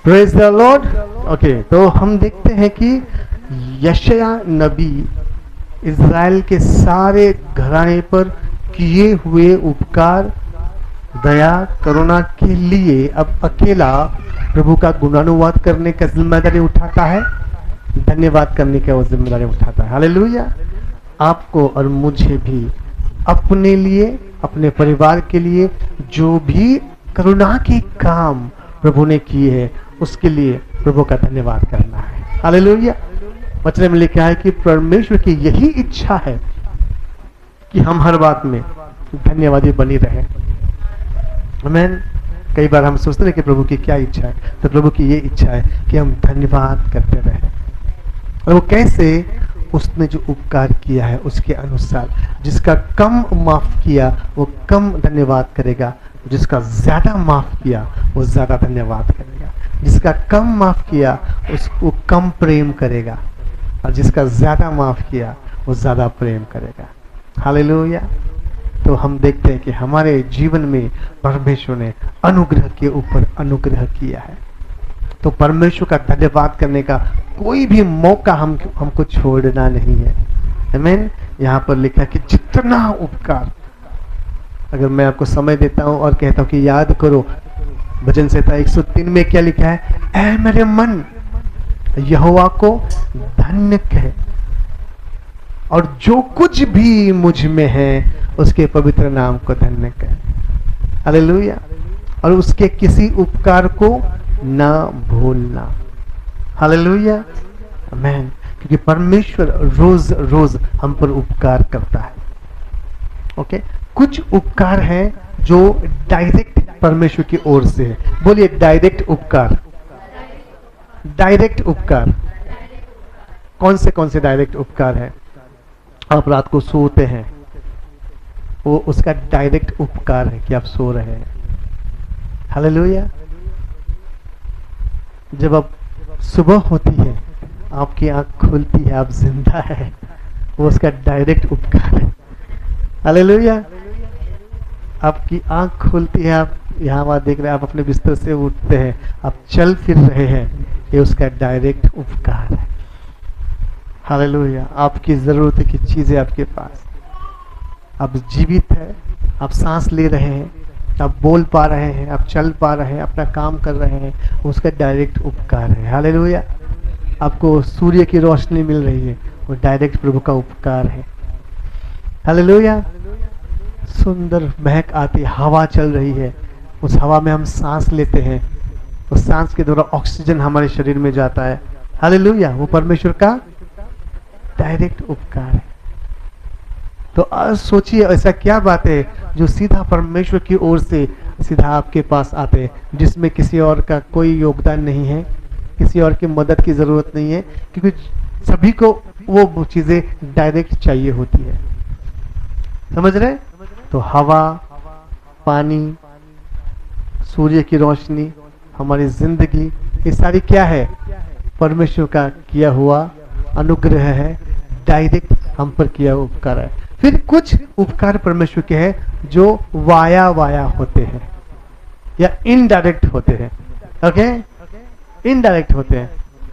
Praise the Lord. Okay, तो हम देखते हैं कि यशाया नबी इज़राइल के सारे घराने पर किए हुए उपकार, दया, करुणा के लिए अब अकेला प्रभु का गुणानुवाद करने का जिम्मेदारी उठाता है, धन्यवाद करने का वो जिम्मेदारी उठाता है। हालेलुया। आपको और मुझे भी अपने लिए, अपने परिवार के लिए जो भी करुणा के काम प्रभु ने किए हैं उसके लिए प्रभु का धन्यवाद करना है। हालेलुया। वचन में लिखा है कि परमेश्वर की यही इच्छा है कि हम हर बात में धन्यवादी बनी रहे। आमीन। कई बार हम सोचते हैं कि प्रभु की क्या इच्छा है, तो प्रभु की ये इच्छा है कि हम धन्यवाद करते रहे। और वो कैसे? उसने जो उपकार किया है उसके अनुसार। जिसका कम माफ किया वो कम धन्यवाद करेगा, जिसका ज्यादा माफ किया वो ज्यादा धन्यवाद करेगा। जिसका कम माफ किया उसको कम प्रेम करेगा, और जिसका ज्यादा माफ किया वो ज्यादा प्रेम करेगा। हालेलुया। तो हम देखते हैं कि हमारे जीवन में परमेश्वर ने अनुग्रह के ऊपर अनुग्रह किया है, तो परमेश्वर का धन्यवाद करने का कोई भी मौका हमको छोड़ना नहीं है। आमीन। यहाँ पर लिखा है कि जितना उपकार, अगर मैं आपको समय देता हूं और कहता हूं कि याद करो, भजन संहिता 103 में क्या लिखा है? ऐ मेरे मन यहोवा को धन्य कहे, और जो कुछ भी मुझ में है उसके पवित्र नाम को धन्य कहे। हालेलुया। और उसके किसी उपकार को ना भूलना। हालेलुया। आमीन। क्योंकि परमेश्वर रोज रोज हम पर उपकार करता है। ओके, कुछ उपकार है जो डायरेक्ट परमेश्वर की ओर से है। बोलिए डायरेक्ट उपकार। डायरेक्ट उपकार कौन से डायरेक्ट उपकार है? आप रात को सोते हैं, वो उसका डायरेक्ट उपकार है कि आप सो रहे हैं। हालेलुया। जब आप सुबह होती है, आपकी आंख खुलती है, आप जिंदा है, वो उसका डायरेक्ट उपकार है। हालेलुया। आपकी आंख खुलती है, आप यहाँ वहां देख रहे हैं, आप अपने बिस्तर से उठते हैं, आप चल फिर रहे हैं, ये उसका डायरेक्ट उपकार है। हालेलुया। आपकी जरूरत की चीजें आपके पास, आप जीवित है, आप सांस ले रहे हैं, आप बोल पा रहे हैं, आप चल पा रहे हैं, अपना काम कर रहे हैं, उसका डायरेक्ट उपकार है। हालेलुया। आपको सूर्य की रोशनी मिल रही है, वो डायरेक्ट प्रभु का उपकार है। हालेलुया। सुंदर महक आती, हवा चल रही है, उस हवा में हम सांस लेते हैं, उस सांस के द्वारा ऑक्सीजन हमारे शरीर में जाता है। हालेलुया। वो परमेश्वर का डायरेक्ट उपकार है। तो आज सोचिए ऐसा क्या बात है जो सीधा परमेश्वर की ओर से सीधा आपके पास आते हैं, जिसमें किसी और का कोई योगदान नहीं है, किसी और की मदद की जरूरत नहीं है, क्योंकि सभी को वो चीजें डायरेक्ट चाहिए होती है। समझ रहे? तो हवा, पानी, सूर्य की रोशनी, हमारी जिंदगी, ये सारी क्या है? परमेश्वर का किया हुआ अनुग्रह है, डायरेक्ट हम पर किया हुआ उपकार है। फिर कुछ उपकार परमेश्वर के हैं जो वाया वाया होते हैं या इनडायरेक्ट होते हैं। ओके, इनडायरेक्ट होते हैं।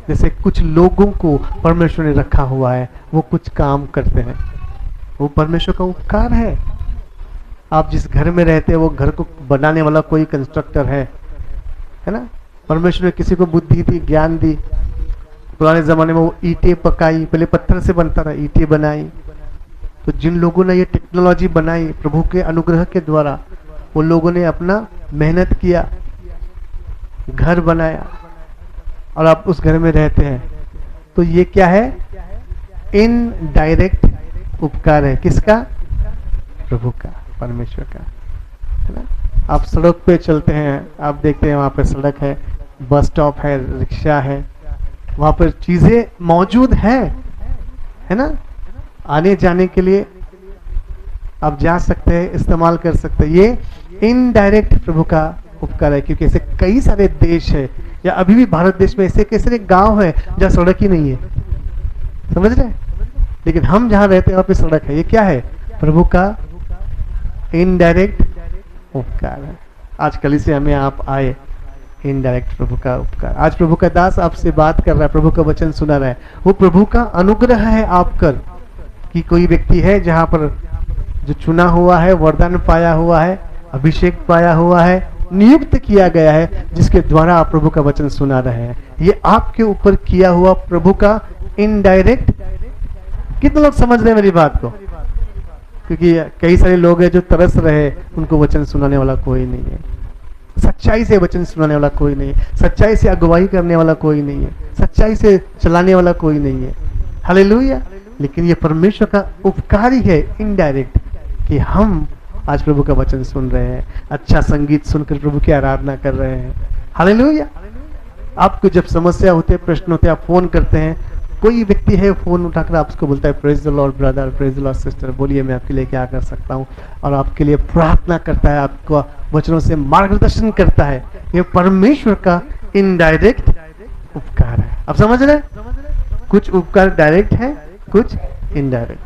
जैसे कुछ लोगों को परमेश्वर ने रखा हुआ है, वो कुछ काम करते हैं, वो परमेश्वर का उपकार है। आप जिस घर में रहते हैं वो घर को बनाने वाला कोई कंस्ट्रक्टर है ना? परमेश्वर ने किसी को बुद्धि दी, ज्ञान दी। पुराने जमाने में वो ईंटें पकाई, पहले पत्थर से बनता था, ईंटें बनाई। तो जिन लोगों ने ये टेक्नोलॉजी बनाई प्रभु के अनुग्रह के द्वारा, उन लोगों ने अपना मेहनत किया, घर बनाया, और आप उस घर में रहते हैं। तो ये क्या है? इनडायरेक्ट उपकार है। किसका? प्रभु का, परमेश्वर का, है ना? आप सड़क पे चलते हैं, आप देखते हैं वहां पे सड़क है, बस स्टॉप है, रिक्शा है, वहां पर चीजें मौजूद है ना? आने जाने के लिए आप जा सकते हैं, इस्तेमाल कर सकते हैं। ये इनडायरेक्ट प्रभु का उपकार है, क्योंकि ऐसे कई सारे देश है, या अभी भी भारत देश में ऐसे कैसे गांव है जहाँ सड़क ही नहीं है। समझ रहे? लेकिन हम जहाँ रहते हैं वहां पे सड़क है। ये क्या है? प्रभु का इनडायरेक्ट उपकार है। आज कल से हमें आप आए, इनडायरेक्ट प्रभु का उपकार। आज प्रभु का दास आपसे बात कर रहा है, प्रभु का वचन सुना रहा है, वो प्रभु का अनुग्रह है आप कर। कि कोई व्यक्ति है जहां पर जो चुना हुआ है, वरदान पाया हुआ है, अभिषेक पाया हुआ है, नियुक्त किया गया है, जिसके द्वारा आप प्रभु का वचन सुना रहे हैं, ये आपके ऊपर किया हुआ प्रभु का इनडायरेक्ट। कितने लोग समझ रहे हैं मेरी बात को? क्योंकि कई सारे लोग हैं जो तरस रहे, उनको वचन सुनाने वाला कोई नहीं है, सच्चाई से वचन सुनाने वाला कोई नहीं है, सच्चाई से अगुवाई करने वाला कोई नहीं है, सच्चाई से चलाने वाला कोई नहीं है। हालेलुया। लेकिन ये परमेश्वर का उपकार ही है इनडायरेक्ट, कि हम आज प्रभु का वचन सुन रहे हैं, अच्छा संगीत सुनकर प्रभु की आराधना कर रहे हैं। हालेलुया। आपको जब समस्या होती है, प्रश्न होते हैं, आप फोन करते हैं, कोई व्यक्ति है फोन उठाकर आपको बोलता है praise the Lord brother, praise the Lord sister, बोलिए मैं आपके लिए क्या कर सकता हूँ, और आपके लिए प्रार्थना करता है, आपको वचनों से मार्गदर्शन करता है। ये परमेश्वर का इनडायरेक्ट उपकार है। आप समझ रहे हैं? कुछ उपकार डायरेक्ट है, कुछ इनडायरेक्ट।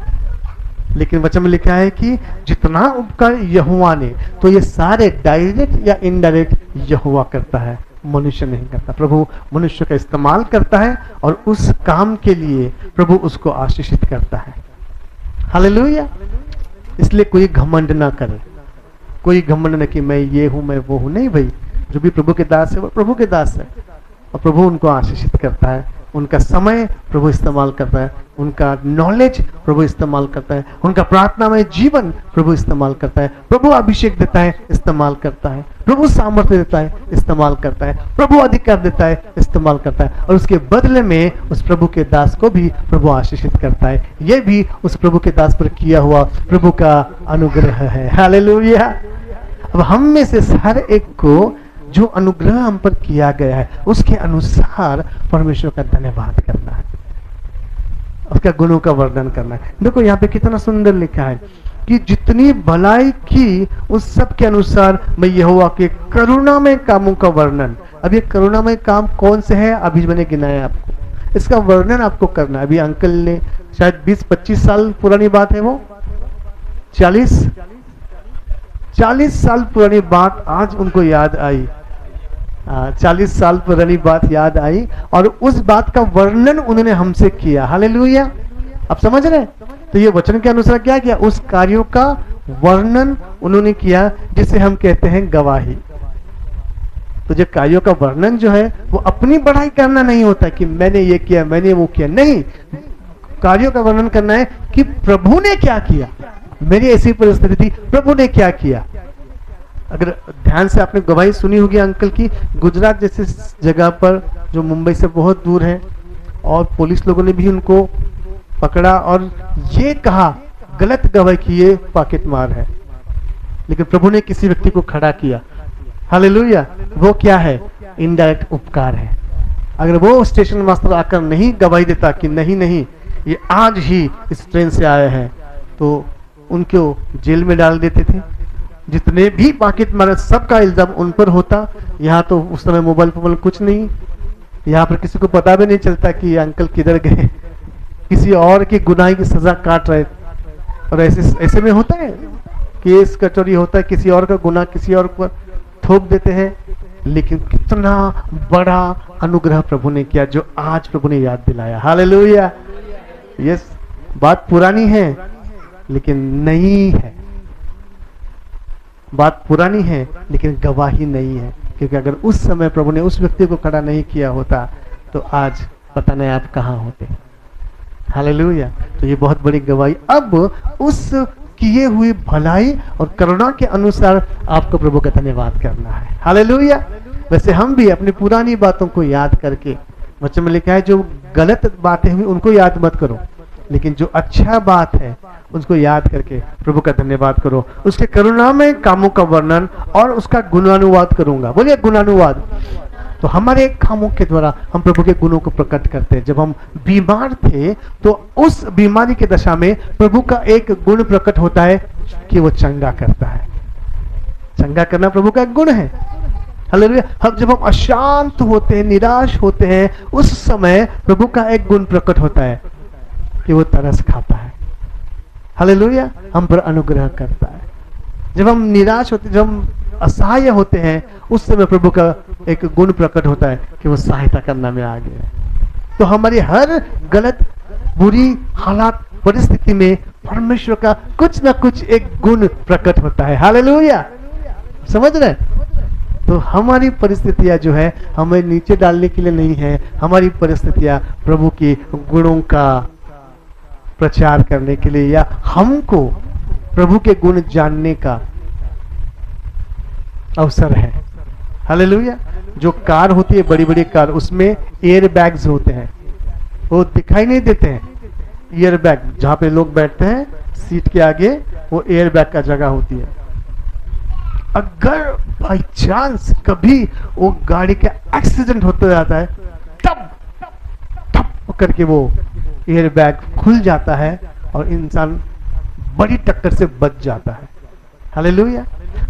लेकिन वचन में लिखा है कि जितना उपकार यहोवा ने, तो ये सारे डायरेक्ट या इनडायरेक्ट यहोवा करता है, मनुष्य नहीं करता। प्रभु मनुष्य का इस्तेमाल करता है और उस काम के लिए प्रभु उसको आशीषित करता है। हालेलुया। इसलिए कोई घमंड ना करे, कोई घमंड न कि मैं ये हूं, मैं वो हूं। नहीं भाई, जो भी प्रभु के दास है वो प्रभु के दास है, और प्रभु उनको आशीषित करता है, उनका समय प्रभु इस्तेमाल करता है, उनका नॉलेज प्रभु इस्तेमाल करता है, उनका प्रार्थना में जीवन प्रभु इस्तेमाल करता है, प्रभु अभिषेक देता है, इस्तेमाल करता है, प्रभु सामर्थ्य देता है, इस्तेमाल करता है, प्रभु अधिकार देता है, इस्तेमाल करता है, और उसके बदले में उस प्रभु के दास को भी प्रभु आशीषित करता है। यह भी उस प्रभु के दास पर किया हुआ प्रभु का अनुग्रह है। हालेलुया। अब हम में से हर एक को जो अनुग्रह हम पर किया गया है, उसके अनुसार परमेश्वर का धन्यवाद करना है, उसका गुणों का वर्णन करना है। देखो यहाँ पे कितना सुंदर लिखा है कि जितनी भलाई की उस सब के अनुसार मैं यहोवा के करुणामय कामों का वर्णन। अब ये करुणामय काम कौन से है, अभी मैंने गिनाया आपको, इसका वर्णन आपको करना है। अभी अंकल ने शायद 20-25 साल पुरानी बात है, वो 40 साल पुरानी बात आज उनको याद आई। 40 साल पुरानी बात याद आई और उस बात का वर्णन उन्होंने हमसे किया। हालेलुया। आप समझ रहे हैं? तो ये वचन के अनुसार क्या किया, उस कार्यों का वर्णन उन्होंने किया, जिसे हम कहते हैं गवाही। तो जो कार्यों का वर्णन जो है वो अपनी बढ़ाई करना नहीं होता कि मैंने ये किया, मैंने वो किया, नहीं। कार्यों का वर्णन करना है कि प्रभु ने क्या किया, मेरी ऐसी परिस्थिति थी, प्रभु ने क्या किया। अगर ध्यान से आपने गवाही सुनी होगी अंकल की, गुजरात जैसे जगह पर जो मुंबई से बहुत दूर है, और पुलिस लोगों ने भी उनको पकड़ा और ये कहा, गलत गवाही की ये पॉकेट मार है, लेकिन प्रभु ने किसी व्यक्ति को खड़ा किया। हालेलुया। वो क्या है, इनडायरेक्ट उपकार है। अगर वो स्टेशन मास्टर आकर नहीं गवाही देता कि नहीं नहीं ये आज ही इस ट्रेन से आए हैं, तो उनको जेल में डाल देते थे। जितने भी पॉकेट मारे सबका इल्जाम उन पर होता। यहाँ तो उस समय मोबाइल फोबाइल कुछ नहीं, यहाँ पर किसी को पता भी नहीं चलता कि अंकल किधर गए, किसी और की गुनाह की सजा काट रहे। और ऐसे में होता है, केस कचौरी होता है, किसी और का गुनाह किसी और पर थोप देते हैं। लेकिन कितना बड़ा अनुग्रह प्रभु ने किया, जो आज प्रभु ने याद दिलाया। हालेलुया। ये बात पुरानी है लेकिन नई है, बात पुरानी है लेकिन गवाही नहीं है, क्योंकि अगर उस समय प्रभु ने उस व्यक्ति को खड़ा नहीं किया होता तो आज पता नहीं आप कहाँ होते। हालेलुया। तो ये बहुत बड़ी गवाही। अब उस किए हुई भलाई और करुणा के अनुसार आपको प्रभु का धन्यवाद करना है। हालेलुया। वैसे हम भी अपनी पुरानी बातों को याद करके, वचन में लिखा है जो गलत बातें हुई उनको याद मत करो, लेकिन जो अच्छा बात है उसको याद करके प्रभु का धन्यवाद करो। उसके करुणा में कामों का वर्णन और उसका गुणानुवाद करूंगा। बोलिए गुणानुवाद। तो हमारे कामों के द्वारा हम प्रभु के गुणों को प्रकट करते हैं। जब हम बीमार थे तो उस बीमारी की दशा में प्रभु का एक गुण प्रकट होता है कि वो चंगा करता है। चंगा करना प्रभु का एक गुण है। हालेलुया। हम जब हम अशांत होते हैं, निराश होते हैं, उस समय प्रभु का एक गुण प्रकट होता है कि वो तरस खाता है। हालेलुया। हम पर अनुग्रह करता है। जब हम निराश होते, जब हम असहाय होते हैं, उस समय प्रभु का एक गुण प्रकट होता है कि वो सहायता करना में आ गया। तो हमारी हर गलत बुरी हालात परिस्थिति में परमेश्वर का कुछ ना कुछ एक गुण प्रकट होता है। हालेलुया, समझ रहे? तो हमारी परिस्थितियां जो है हमें नीचे डालने के लिए नहीं है, हमारी परिस्थितियां प्रभु के गुणों का प्रचार करने के लिए, या हमको प्रभु के गुण जानने का अवसर है। हालेलुया। जो कार होती है, बड़ी बड़ी कार, उसमें एयर बैग्स होते हैं, वो दिखाई नहीं देते हैं। एयर बैग जहां पे लोग बैठते हैं सीट के आगे, वो एयर बैग का जगह होती है। अगर बाई चांस कभी वो गाड़ी का एक्सीडेंट होता जाता है, तब करके वो एयर बैग खुल जाता है और इंसान बड़ी टक्कर से बच जाता है। हालेलुया।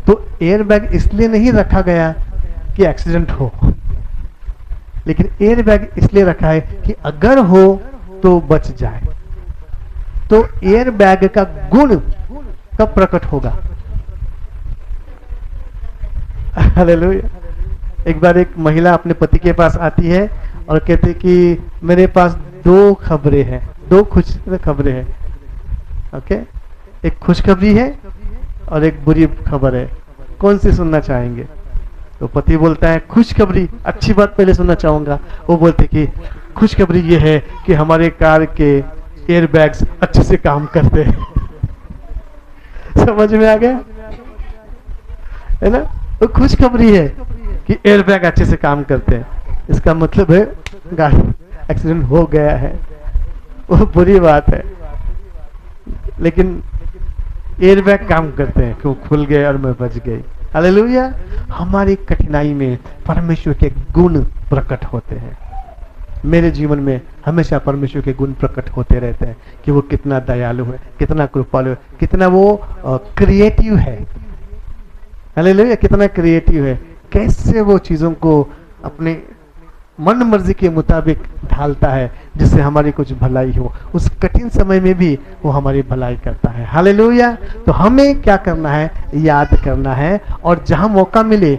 तो एयर बैग इसलिए नहीं रखा गया कि एक्सीडेंट हो, लेकिन एयर बैग इसलिए रखा है कि अगर हो तो बच जाए। तो एयर बैग का गुण कब प्रकट होगा? हालेलुया। एक बार एक महिला अपने पति के पास आती है और कहती कि मेरे पास दो खबरें हैं, दो खुश खबरें हैं। ओके, एक खुशखबरी है और एक बुरी खबर है, कौन सी सुनना चाहेंगे? तो पति बोलता है खुशखबरी, अच्छी बात पहले सुनना चाहूंगा। वो बोलते कि खुशखबरी ये है कि हमारे कार के एयर बैग्स अच्छे से काम करते हैं। समझ में आ गया है ना? तो खुशखबरी है कि एयर बैग अच्छे से काम करते हैं, इसका मतलब है गाड़ी एक्सीडेंट हो गया है, वो बुरी बात है। लेकिन एयर बैग काम करते हैं, क्यों खुल गए और मैं बच गई। हालेलुया। हमारी कठिनाई में परमेश्वर के गुण प्रकट होते हैं। मेरे जीवन में हमेशा परमेश्वर के गुण प्रकट होते रहते हैं कि वो कितना दयालु है, कितना कृपालु है, कितना वो क्रिएटिव है। हालेलुया, कितना क्रिएटिव है, कैसे वो चीजों को अपने मन मर्जी के मुताबिक ढालता है जिससे हमारी कुछ भलाई हो। उस कठिन समय में भी वो हमारी भलाई करता है। हालेलुया। तो हमें क्या करना है? याद करना है, और जहां मौका मिले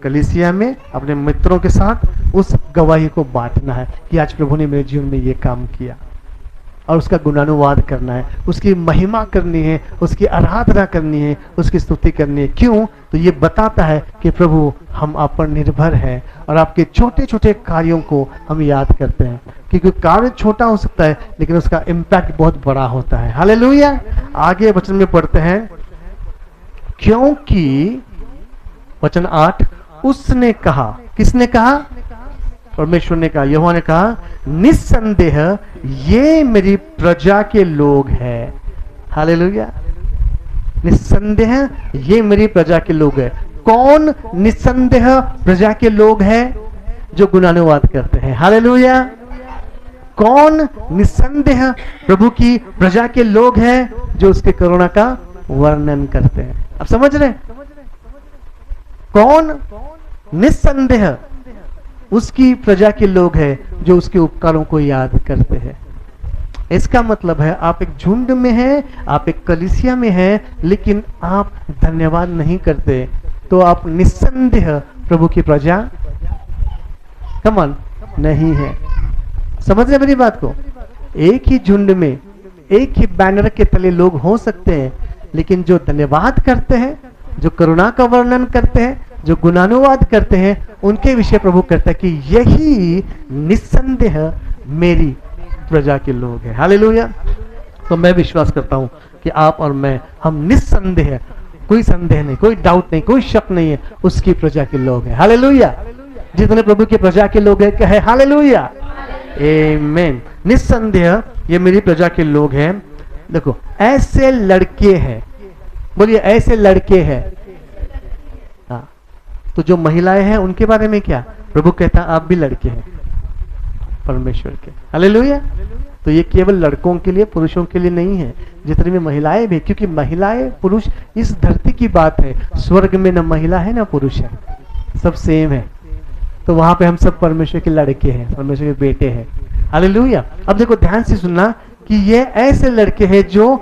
कलीसिया में अपने मित्रों के साथ उस गवाही को बांटना है कि आज प्रभु ने मेरे जीवन में ये काम किया, और उसका गुणानुवाद करना है, उसकी महिमा करनी है, उसकी आराधना करनी है, उसकी स्तुति करनी है। क्यों? तो ये बताता है कि प्रभु हम आप पर निर्भर हैं, और आपके छोटे छोटे कार्यों को हम याद करते हैं, क्योंकि कार्य छोटा हो सकता है लेकिन उसका इम्पैक्ट बहुत बड़ा होता है। हालेलुया। आगे वचन में पढ़ते हैं, क्योंकि वचन 8, उसने कहा, किसने कहा? परमेश्वर ने कहा, यहोवा ने कहा, निस्संदेह ये मेरी प्रजा के लोग हैं। हालेलुया। निस्संदेह ये मेरी प्रजा के लोग हैं। कौन निस्संदेह प्रजा के लोग हैं? जो गुणानुवाद करते हैं। हालेलुया। कौन निस्संदेह प्रभु की प्रजा के लोग हैं? जो उसके करुणा का वर्णन करते हैं। अब समझ रहे? कौन निस्संदेह उसकी प्रजा के लोग हैं जो उसके उपकारों को याद करते हैं। इसका मतलब है आप एक झुंड में हैं, आप एक कलीसिया में हैं, लेकिन आप धन्यवाद नहीं करते, तो आप निस्संदेह प्रभु की प्रजा कमान नहीं है। समझ रहे मेरी बात को? एक ही झुंड में, एक ही बैनर के तले लोग हो सकते हैं, लेकिन जो धन्यवाद करते हैं, जो करुणा का वर्णन करते हैं, जो गुणानुवाद करते हैं, उनके विषय प्रभु कहता है कि यही निस्संदेह मेरी प्रजा के लोग हैं। हालेलुया। तो मैं विश्वास करता हूं कि आप और मैं, हम निस्संदेह, कोई संदेह नहीं, कोई डाउट नहीं, कोई शक नहीं है, उसकी प्रजा के लोग हैं। हालेलुया। जितने प्रभु की प्रजा के लोग हैं, कहे हालेलुया, आमीन। निस्संदेह ये मेरी प्रजा के लोग हैं। देखो, ऐसे लड़के हैं, बोलिए ऐसे लड़के हैं। तो जो महिलाएं हैं उनके बारे में क्या? प्रभु कहता आप भी लड़के हैं परमेश्वर के। हालेलुया। तो ये केवल लड़कों के लिए, पुरुषों के लिए नहीं है, जितने भी महिलाएं भी, क्योंकि महिलाएं पुरुष इस धरती की बात है। स्वर्ग में न महिला है न पुरुष है, सब सेम है। तो वहां पे हम सब परमेश्वर के लड़के हैं, परमेश्वर के बेटे हैं। हालेलुया। अब देखो ध्यान से सुनना कि ये ऐसे लड़के हैं जो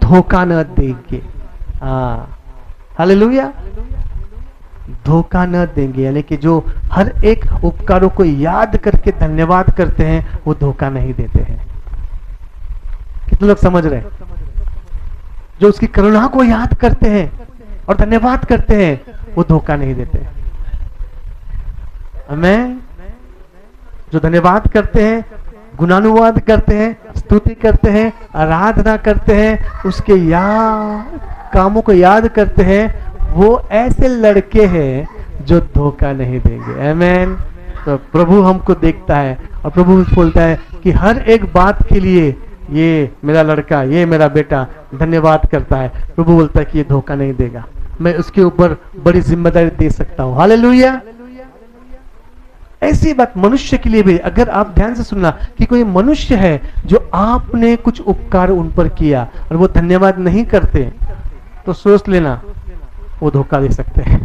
धोखा न देंगे। हालेलुया। धोखा न देंगे, यानी कि जो हर एक उपकारों को याद करके धन्यवाद करते हैं वो धोखा नहीं देते हैं। कितने लोग समझ रहे हैं? जो उसकी करुणा को याद करते हैं और धन्यवाद करते हैं वो धोखा नहीं देते। हमें जो धन्यवाद करते हैं, गुणानुवाद करते हैं, स्तुति करते हैं, आराधना करते हैं, उसके कामों को याद करते हैं, वो ऐसे लड़के हैं जो धोखा नहीं देंगे। आमीन। तो प्रभु हमको देखता है और प्रभु बोलता है कि हर एक बात के लिए ये मेरा लड़का, ये मेरा बेटा धन्यवाद करता है। प्रभु बोलता है कि ये धोखा नहीं देगा, मैं उसके ऊपर बड़ी जिम्मेदारी दे सकता हूं। हालेलुया। ऐसी बात मनुष्य के लिए भी, अगर आप ध्यान से सुनना कि कोई मनुष्य है जो आपने कुछ उपकार उन पर किया और वो धन्यवाद नहीं करते, तो सोच लेना वो धोखा दे सकते हैं,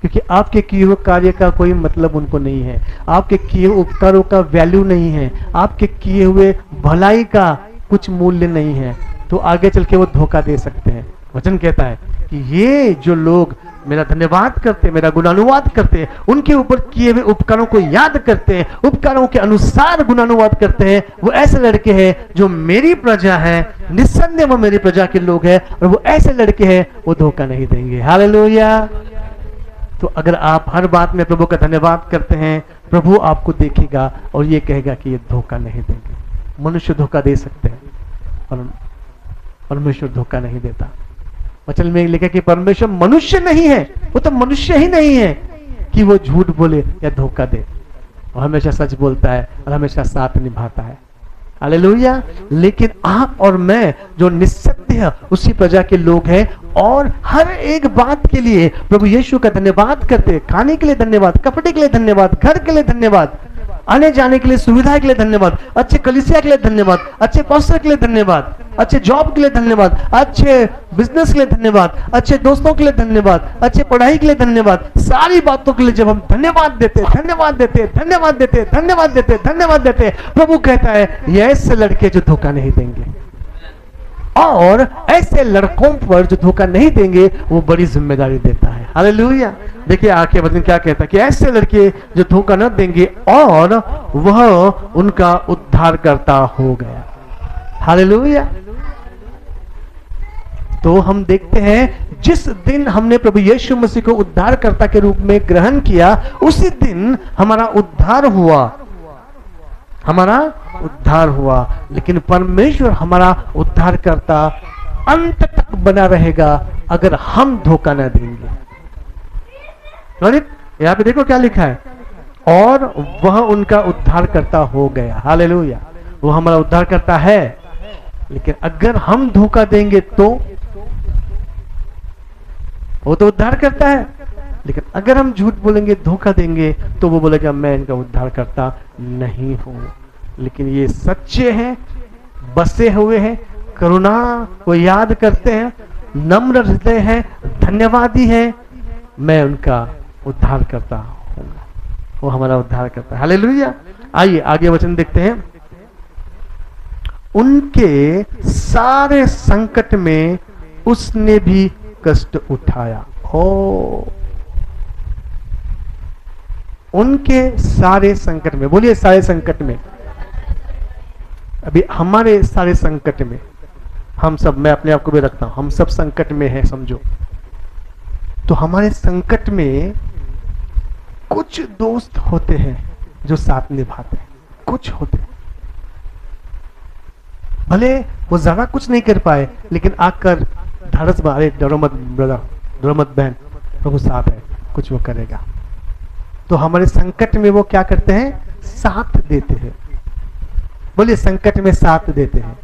क्योंकि आपके किए हुए कार्य का कोई मतलब उनको नहीं है, आपके किए हुए उपकारों का वैल्यू नहीं है, आपके किए हुए भलाई का कुछ मूल्य नहीं है, तो आगे चल के वो धोखा दे सकते हैं। वचन कहता है कि ये जो लोग मेरा धन्यवाद करते, मेरा गुणानुवाद करते हैं, उनके ऊपर किए हुए उपकारों को याद करते हैं, उपकारों के अनुसार गुणानुवाद करते हैं, वो ऐसे लड़के हैं जो मेरी प्रजा है, निस्संदेह वो मेरी प्रजा के लोग हैं, और वो ऐसे लड़के हैं वो धोखा नहीं देंगे। हालेलुया। तो अगर आप हर बात में प्रभु का धन्यवाद करते हैं, प्रभु आपको देखेगा और ये कहेगा कि ये धोखा नहीं देंगे। मनुष्य धोखा दे सकते हैं और परमेश्वर धोखा नहीं देता। वचन में लिखा कि परमेश्वर मनुष्य नहीं है, वो तो मनुष्य ही नहीं है कि वो झूठ बोले या धोखा दे, और हमेशा सच बोलता है और हमेशा साथ निभाता है। हालेलुया। लेकिन आप और मैं जो निस्संदेह उसी प्रजा के लोग हैं और हर एक बात के लिए प्रभु यीशु का धन्यवाद करते हैं, खाने के लिए धन्यवाद, कपड़े के लिए धन्यवाद, घर के लिए धन्यवाद, आने जाने के लिए सुविधा के लिए धन्यवाद, अच्छे कलीसिया के लिए धन्यवाद, अच्छे पास्टर के लिए धन्यवाद, अच्छे जॉब के लिए धन्यवाद, अच्छे बिजनेस के लिए धन्यवाद, अच्छे दोस्तों के लिए धन्यवाद, अच्छे पढ़ाई के लिए धन्यवाद, सारी बातों के लिए जब हम धन्यवाद देते धन्यवाद देते धन्यवाद देते धन्यवाद देते धन्यवाद देते, प्रभु कहता है ये ऐसे लड़के जो धोखा नहीं देंगे, और ऐसे लड़कों पर जो धोखा नहीं देंगे वो बड़ी जिम्मेदारी देता है। हालेलुया। देखिए आगे वचन क्या कहता है कि ऐसे लड़के जो धोखा न देंगे और वह उनका उद्धारकर्ता हो गया। हालेलुया। तो हम देखते हैं जिस दिन हमने प्रभु यीशु मसीह को उद्धारकर्ता के रूप में ग्रहण किया, उसी दिन हमारा उद्धार हुआ, हमारा उद्धार हुआ। लेकिन परमेश्वर हमारा उद्धारकर्ता अंत तक बना रहेगा अगर हम धोखा न देंगे। यहां पे देखो क्या लिखा है, और वह उनका उद्धारकर्ता हो गया। हालेलुया। वो हमारा उद्धारकर्ता है, लेकिन अगर हम धोखा देंगे तो वो तो उद्धार करता है, लेकिन अगर हम झूठ बोलेंगे, धोखा देंगे, तो वो बोलेगा मैं इनका उद्धारकर्ता नहीं हूं। लेकिन ये सच्चे हैं, बसे हुए हैं, करुणा को याद करते हैं, नम्र हृदय हैं, धन्यवादी हैं, मैं उनका उद्धार करता हूँगा, वो हमारा उद्धार करता है। हालेलुया। आइए आगे वचन देखते हैं। उनके सारे संकट में उसने भी कष्ट उठाया। ओ, उनके सारे संकट में, बोलिए सारे संकट में। अभी हमारे सारे संकट में हम सब, मैं अपने आप को भी रखता हूं, हम सब संकट में हैं समझो। तो हमारे संकट में कुछ दोस्त होते हैं जो साथ निभाते हैं, कुछ होते हैं, भले वो ज्यादा कुछ नहीं कर पाए, लेकिन आकर ढाढ़स मारे, डरो मत ब्रदर, डरो मत बहन, प्रभु साथ है, कुछ वो करेगा। तो हमारे संकट में वो क्या करते हैं? साथ देते हैं। बोलिए संकट में साथ देते हैं।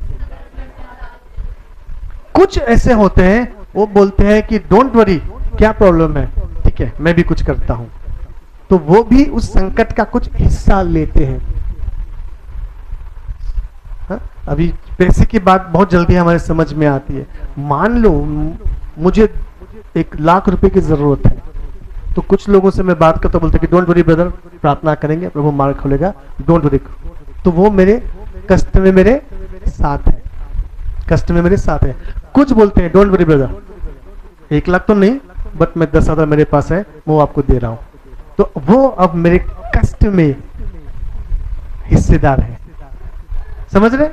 कुछ ऐसे होते हैं वो बोलते हैं कि डोंट वरी, क्या प्रॉब्लम है, ठीक है मैं भी कुछ करता हूं, तो वो भी उस संकट का कुछ हिस्सा लेते हैं। हा? अभी पैसे की बात बहुत जल्दी हमारे समझ में आती है। मान लो मुझे 1 लाख रुपए की जरूरत है, तो कुछ लोगों से मैं बात करता, बोलते कि डोंट वरी ब्रदर, प्रार्थना करेंगे, प्रभु मार्ग खोलेगा, डोंट वरी। तो वो मेरे कष्ट में मेरे साथ है, कष्ट में मेरे साथ है। कुछ बोलते हैं डोंट वरी ब्रदर, 1 लाख तो नहीं, बट मैं 10,000 मेरे पास है, वो आपको दे रहा हूं। तो वो अब मेरे कष्ट में हिस्सेदार है। समझ रहे?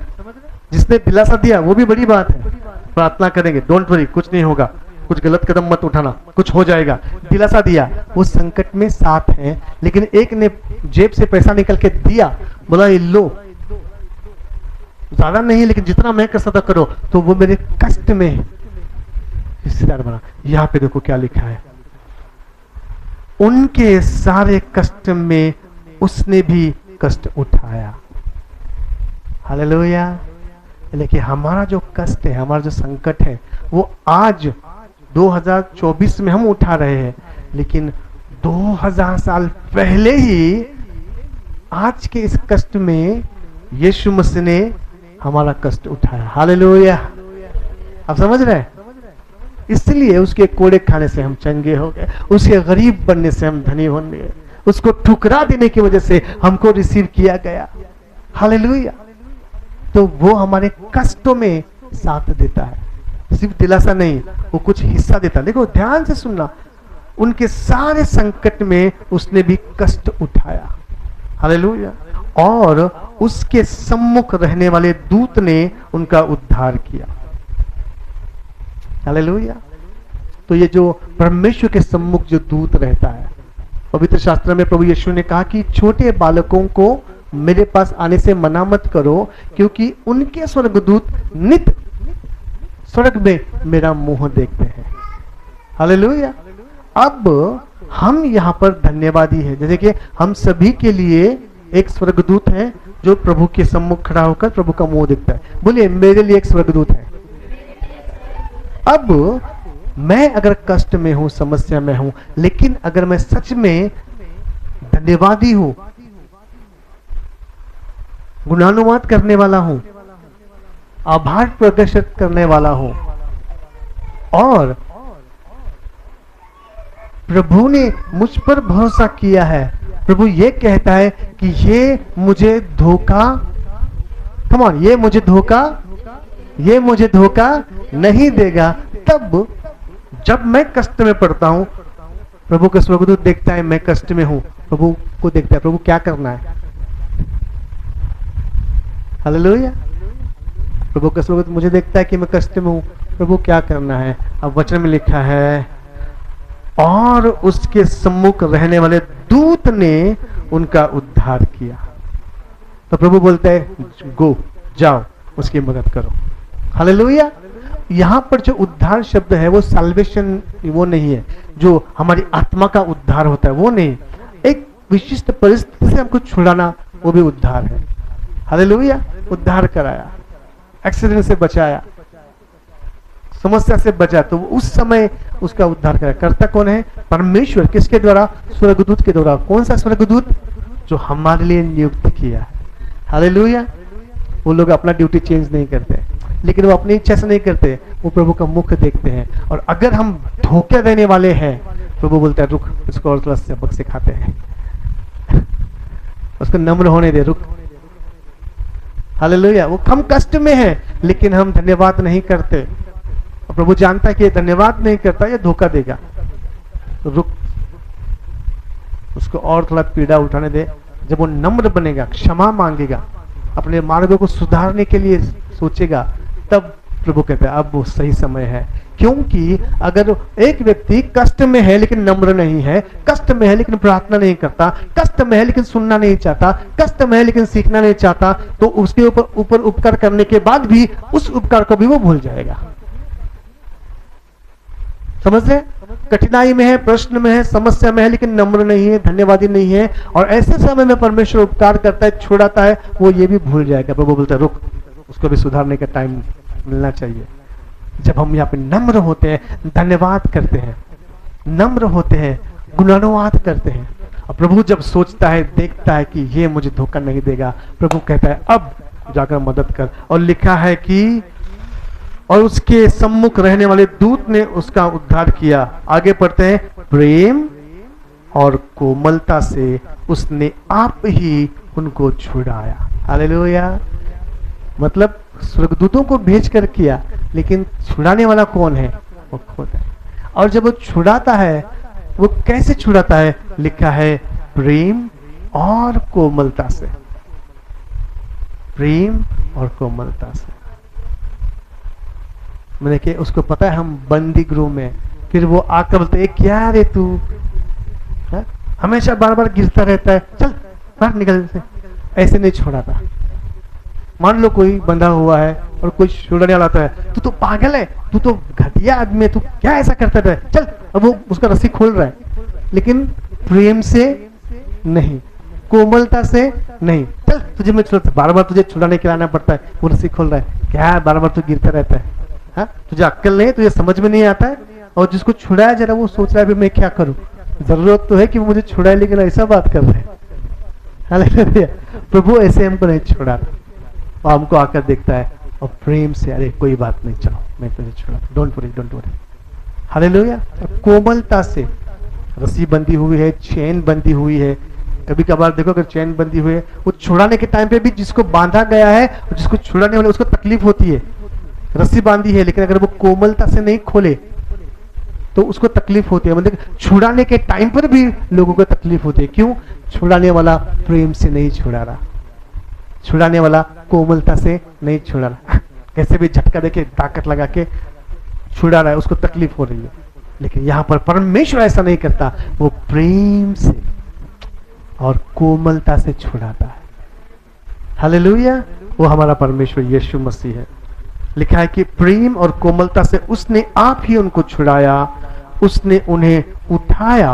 जिसने दिलासा दिया वो भी बड़ी बात है। प्रार्थना करेंगे, डोंट वरी, कुछ नहीं होगा, कुछ गलत कदम मत उठाना, कुछ हो जाएगा। दिलासा दिया, वो संकट में साथ है। लेकिन एक ने जेब से पैसा निकल के दिया, बोला ये लो, ज्यादा नहीं लेकिन जितना मैं कर सकता करो, तो वो मेरे कष्ट में हिस्सेदार बना। यहां पे देखो क्या लिखा है, उनके सारे कष्ट में उसने भी कष्ट उठाया। हालेलुया। लेकिन हमारा जो कष्ट है, हमारा जो संकट है, वो आज 2024 में हम उठा रहे हैं, लेकिन 2000 साल पहले ही आज के इस कष्ट में यीशु मसीह ने हमारा कष्ट उठाया। हालेलुया। आप समझ रहे हैं? इसलिए उसके कोड़े खाने से हम चंगे हो गए, उसके गरीब बनने से हम धनी बन गए, उसको ठुकरा देने की वजह से हमको रिसीव किया गया। हालेलुया। तो वो हमारे कष्टों में साथ देता है, सिर्फ दिलासा नहीं, वो कुछ हिस्सा देता है। देखो ध्यान से सुनना, उनके सारे संकट में उसने भी कष्ट उठाया। हालेलुया। और उसके सम्मुख रहने वाले दूत ने उनका उद्धार किया। हालेलुया। तो ये जो परमेश्वर के सम्मुख जो दूत रहता है, पवित्र शास्त्र में प्रभु यीशु ने कहा कि छोटे बालकों को मेरे पास आने से मना मत करो, क्योंकि उनके स्वर्गदूत नित स्वर्ग में मेरा मुंह देखते हैं। हालेलुया। अब हम यहाँ पर धन्यवादी हैं, जैसे कि हम सभी के लिए एक स्वर्गदूत है जो प्रभु के सम्मुख खड़ा होकर प्रभु का मुंह देखता है। बोलिए, मेरे लिए एक स्वर्गदूत है। अब मैं अगर कष्ट में हूं, समस्या में हूं, लेकिन अगर मैं सच में धन्यवादी हूं, गुणानुवाद करने वाला हूं, आभार प्रदर्शित करने वाला हूं, और प्रभु ने मुझ पर भरोसा किया है, प्रभु ये कहता है कि ये मुझे धोखा, कम ऑन, ये मुझे धोखा नहीं देगा। तब जब मैं कष्ट में पड़ता हूं, प्रभु का स्वर्गदूत देखता है मैं कष्ट में हूं, प्रभु को देखता है प्रभु क्या करना है। हालेलुया। प्रभु का स्वर्गदूत मुझे देखता है कि मैं कष्ट में हूं, प्रभु क्या करना है। अब वचन में लिखा है, और उसके सम्मुख रहने वाले दूत ने उनका उद्धार किया। तो प्रभु बोलता है गो, जाओ, उसकी मदद करो। हालेलुया। यहां पर जो उद्धार शब्द है वो साल्वेशन, वो नहीं है जो हमारी आत्मा का उद्धार होता है, वो नहीं। एक विशिष्ट परिस्थिति से हमको छुड़ाना, वो भी उद्धार है। हालेलुया। उद्धार कराया, एक्सीडेंट से बचाया, समस्या से बचा, तो उस समय उसका उद्धार कराया। करता कौन है? परमेश्वर। किसके द्वारा? स्वर्गदूत के द्वारा। कौन सा स्वर्गदूत? जो हमारे लिए नियुक्त किया है। हालेलुया। वो लोग अपना ड्यूटी चेंज नहीं करते, लेकिन वो अपनी इच्छा से नहीं करते, वो प्रभु का मुख देखते हैं। और अगर हम धोखे देने वाले हैं, प्रभु बोलता है रुक, इसको और थोड़ा सबक सिखाते हैं, उसको नम्र होने दे, रुक। हालेलुया। वो हम कष्ट में है, लेकिन हम धन्यवाद नहीं करते, और प्रभु जानता है कि ये धन्यवाद नहीं करता, ये धोखा देगा, तो रुक, उसको और थोड़ा पीड़ा उठाने दे। जब वो नम्र बनेगा, क्षमा मांगेगा, अपने मार्गों को सुधारने के लिए सोचेगा, तब प्रभु कहते हैं अब वो सही समय है। क्योंकि अगर एक व्यक्ति कष्ट में है लेकिन नम्र नहीं है, कष्ट में है लेकिन प्रार्थना नहीं करता, कष्ट में है लेकिन सुनना नहीं चाहता, कष्ट में है लेकिन सीखना नहीं चाहता, तो उसके ऊपर उपकार करने के बाद भी उस उपकार को भी वो भूल जाएगा। समझ रहे? कठिनाई में है, प्रश्न में है, समस्या में है, लेकिन नम्र नहीं है, धन्यवादी नहीं है, और ऐसे समय में परमेश्वर उपकार करता है, छुड़ाता है, वो ये भी भूल जाएगा। प्रभु बोलता है रुक, उसको भी सुधारने का टाइम मिलना चाहिए। जब हम यहाँ पे नम्र होते हैं, धन्यवाद करते हैं, नम्र होते हैं, गुणानुवाद करते हैं, और प्रभु जब सोचता है, देखता है कि ये मुझे धोखा नहीं देगा, प्रभु कहता है अब जाकर मदद कर। और लिखा है कि और उसके सम्मुख रहने वाले दूत ने उसका उद्धार किया। आगे पढ़ते हैं, प्रेम और कोमलता से उसने आप ही उनको छुड़ाया। हालेलुया। मतलब स्वर्गदूतों को भेज कर किया, लेकिन छुड़ाने वाला कौन है? वो खुद है। और जब वो छुड़ाता है, वो कैसे छुड़ाता है? लिखा है प्रेम और कोमलता से, प्रेम और कोमलता से। मैंने कि उसको पता है हम बंदी गृह में, फिर वो आकर बोलते क्या रे तू हमेशा बार बार गिरता रहता है, चल बाहर निकल से। ऐसे नहीं छोड़ा था। मान लो कोई बंधा हुआ है और कोई छुड़ाने वाला आता है, तू तो पागल है, तू तो घटिया आदमी है, तू क्या ऐसा करता है, चल। अब वो उसका रस्सी खोल रहा है, लेकिन प्रेम से नहीं, कोमलता से नहीं। चल तुझे मैं छुड़ाता, बार बार तुझे छुड़ाने के लाना पड़ता है, वो रस्सी खोल रहा है, क्या बार बार तू गिरता रहता है, हाँ तुझे अक्ल नहीं, तुझे समझ में नहीं आता है। और जिसको छुड़ाया जरा वो सोच रहा है मैं क्या करूं, जरूरत तो है कि वो मुझे छुड़ाए, लेकिन ऐसा बात कर रहे हैं। हालेलुया। प्रभु ऐसे हमको नहीं छुड़ाता, और हमको आकर देखता है और प्रेम से, अरे कोई बात नहीं, चलो मैं तुझे छुड़ा, don't worry, don't worry. Hallelujah. कोमलता से रस्सी बंधी हुई है, चेन बंधी हुई है। कभी कभार देखो अगर चेन बंधी हुई है, वो छुड़ाने के टाइम पे भी जिसको बांधा गया है, जिसको छुड़ाने वाले उसको तकलीफ होती है। रस्सी बांधी है, लेकिन अगर वो कोमलता से नहीं खोले तो उसको तकलीफ होती है। मतलब छुड़ाने के टाइम पर भी लोगों को तकलीफ होती है। क्यों? छुड़ाने वाला प्रेम से नहीं छुड़ा रहा, छुड़ाने वाला कोमलता से नहीं छुड़ा रहा। कैसे भी झटका देके ताकत लगा के छुड़ा रहा है, उसको तकलीफ हो रही है। लेकिन यहां पर परमेश्वर ऐसा नहीं करता, वो प्रेम से और कोमलता से छुड़ाता है। हालेलुया। वो हमारा परमेश्वर यीशु मसीह है। लिखा है कि प्रेम और कोमलता से उसने आप ही उनको छुड़ाया, उसने उन्हें उठाया।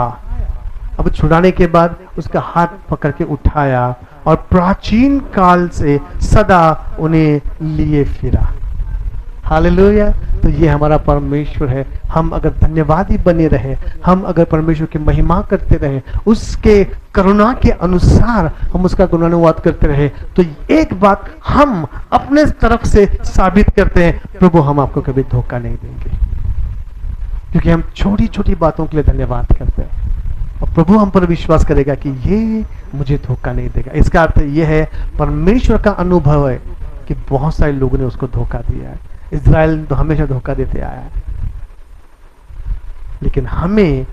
अब छुड़ाने के बाद उसका हाथ पकड़ के उठाया और प्राचीन काल से सदा उन्हें लिए फिरा। हालेलुया। तो ये हमारा परमेश्वर है। हम अगर धन्यवादी बने रहे, हम अगर परमेश्वर की महिमा करते रहे, उसके करुणा के अनुसार हम उसका गुणानुवाद करते रहे, तो एक बात हम अपने तरफ से साबित करते हैं, प्रभु हम आपको कभी धोखा नहीं देंगे, क्योंकि हम छोटी छोटी बातों के लिए धन्यवाद करते हैं और प्रभु हम पर विश्वास करेगा कि ये मुझे धोखा नहीं देगा। इसका अर्थ ये है, परमेश्वर का अनुभव है कि बहुत सारे लोगों ने उसको धोखा दिया है। इज़राइल तो हमेशा धोखा देते आया है, लेकिन हमें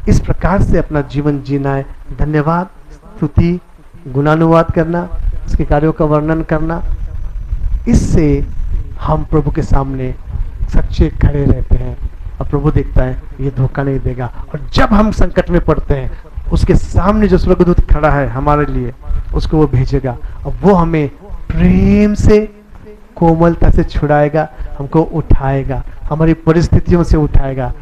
इस प्रकार से अपना जीवन जीना है। धन्यवाद, स्तुति, गुणानुवाद करना, उसके कार्यों का वर्णन करना, इससे हम प्रभु के सामने सच्चे खड़े रहते हैं और प्रभु देखता है ये धोखा नहीं देगा। और जब हम संकट में पड़ते हैं, उसके सामने जो स्वर्गदूत खड़ा है हमारे लिए, उसको वो भेजेगा और वो हमें प्रेम से, कोमलता से छुड़ाएगा, हमको उठाएगा, हमारी परिस्थितियों से उठाएगा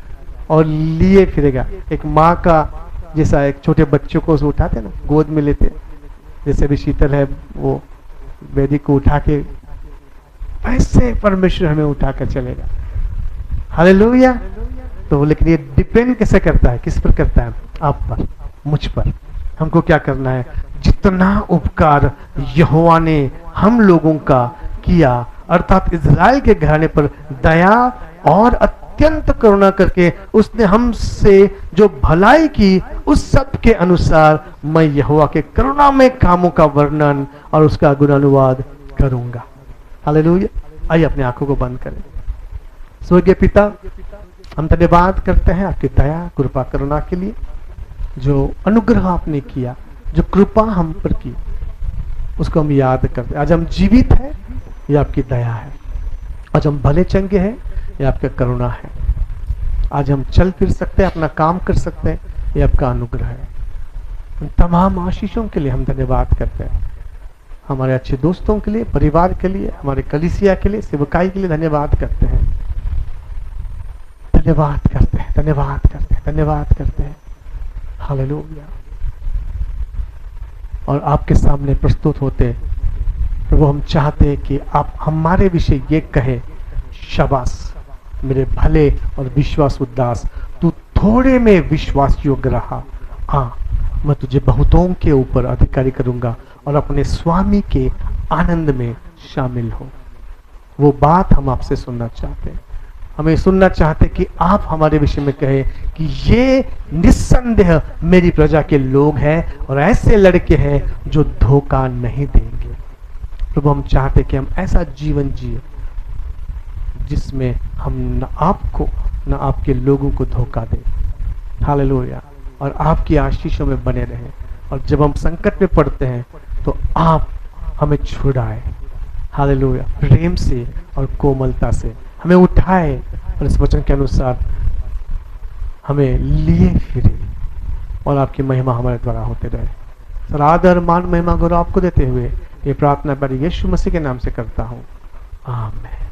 और लिए फिरेगा। एक माँ का जैसा एक छोटे बच्चों को उठाते ना, गोद में लेते, जैसे भी शीतल है वो बेदी को उठा के, ऐसे परमेश्वर हमें उठा कर चलेगा। हालेलुया। तो लेकिन ये डिपेंड कैसे करता है, किस पर करता है? आप पर, मुझ पर। हमको क्या करना है? जितना उपकार यहोवा ने हम लोगों का किया, अर्थात इज़राइल के घराने पर दया और अत्यंत करुणा करके उसने हमसे जो भलाई की, उस सब के अनुसार मैं यहोवा के करुणामय कामों का वर्णन और उसका गुणानुवाद करूंगा। हालेलुया। आइए अपनी आंखों को बंद करें। स्वर्गीय पिता, हम धन्यवाद करते हैं आपकी दया, कृपा, करुणा के लिए, जो अनुग्रह आपने किया, जो कृपा हम पर की, उसको हम याद करते हैं। आज हम जीवित हैं, ये आपकी दया है। आज हम भले चंगे हैं, ये आपका करुणा है। आज हम चल फिर सकते हैं, अपना काम कर सकते हैं, ये आपका अनुग्रह है। उन तमाम आशीषों के लिए हम धन्यवाद करते हैं। हमारे अच्छे दोस्तों के लिए, परिवार के लिए, हमारे कलीसिया के लिए, सेवकाई के लिए धन्यवाद करते हैं, धन्यवाद करते हैं, धन्यवाद करते हैं, धन्यवाद करते हैं। हालेलुया। और आपके सामने प्रस्तुत होते प्रभु, हम चाहते हैं कि आप हमारे विषय ये कहे, शाबाश मेरे भले और विश्वास उदास, तू थोड़े में विश्वास योग्य रहा, हाँ मैं तुझे बहुतों के ऊपर अधिकारी करूंगा और अपने स्वामी के आनंद में शामिल हो। वो बात हम आपसे सुनना चाहते हैं। हमें सुनना चाहते कि आप हमारे विषय में कहे कि ये निस्संदेह मेरी प्रजा के लोग हैं और ऐसे लड़के हैं जो धोखा नहीं देंगे। प्रभु, हम चाहते कि हम ऐसा जीवन जिए जिसमें हम न आपको, ना आपके लोगों को धोखा दे। हालेलुया। और आपकी आशीषों में बने रहें। और जब हम संकट में पड़ते हैं तो आप हमें छुड़ाए, हालेलुया, प्रेम से और कोमलता से हमें उठाए और इस वचन के अनुसार हमें लिए फिरे और आपकी महिमा हमारे द्वारा होते रहे। सर आदर मान महिमा गौरव आपको देते हुए ये प्रार्थना बड़ी यीशु मसीह के नाम से करता हूँ, आमीन।